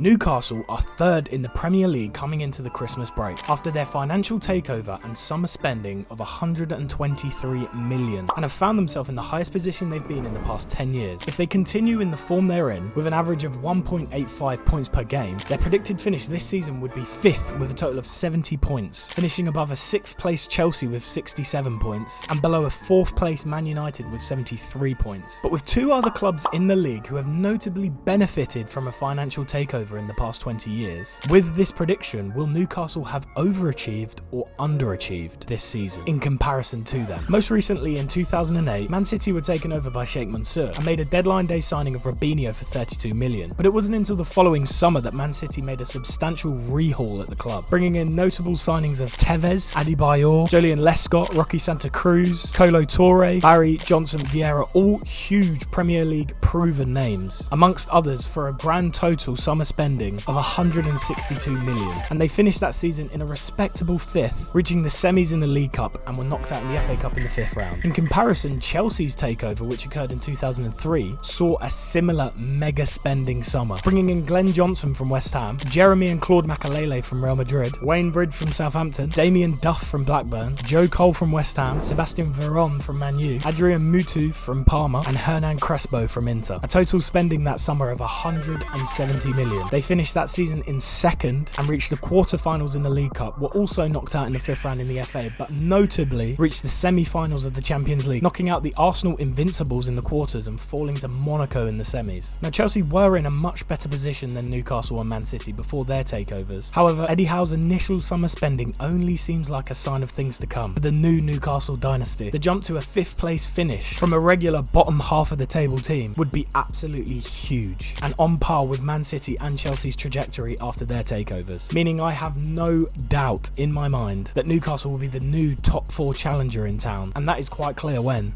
Newcastle are third in the Premier League coming into the Christmas break after their financial takeover and summer spending of 123 million and have found themselves in the highest position they've been in the past 10 years. If they continue in the form they're in, with an average of 1.85 points per game, their predicted finish this season would be 5th with a total of 70 points, finishing above a 6th place Chelsea with 67 points and below a 4th place Man United with 73 points. But with two other clubs in the league who have notably benefited from a financial takeover in the past 20 years. With this prediction, will Newcastle have overachieved or underachieved this season in comparison to them? Most recently in 2008, Man City were taken over by Sheikh Mansour and made a deadline day signing of Robinho for 32 million. But it wasn't until the following summer that Man City made a substantial rehaul at the club, bringing in notable signings of Tevez, Adebayor, Jolien Lescott, Rocky Santa Cruz, Kolo Touré, Barry, Johnson, Vieira, all huge Premier League proven names, amongst others, for a grand total summer spending of 162 million, and they finished that season in a respectable 5th, reaching the semis in the League Cup and were knocked out in the FA Cup in the 5th round. In comparison, Chelsea's takeover, which occurred in 2003, saw a similar mega spending summer, bringing in Glenn Johnson from West Ham, Jeremy and Claude Makelele from Real Madrid, Wayne Bridge from Southampton, Damien Duff from Blackburn, Joe Cole from West Ham, Sebastian Veron from Man U, Adrian Mutu from Parma, and Hernan Crespo from Inter. A total spending that summer of 170 million. They finished that season in 2nd and reached the quarter-finals in the League Cup, were also knocked out in the 5th round in the FA, but notably reached the semi-finals of the Champions League, knocking out the Arsenal Invincibles in the quarters and falling to Monaco in the semis. Now, Chelsea were in a much better position than Newcastle and Man City before their takeovers. However, Eddie Howe's initial summer spending only seems like a sign of things to come for the new Newcastle dynasty. The jump to a 5th place finish from a regular bottom half of the table team would be absolutely huge and on par with Man City and Chelsea's trajectory after their takeovers, meaning I have no doubt in my mind that Newcastle will be the new top 4 challenger in town, and that is quite clear when.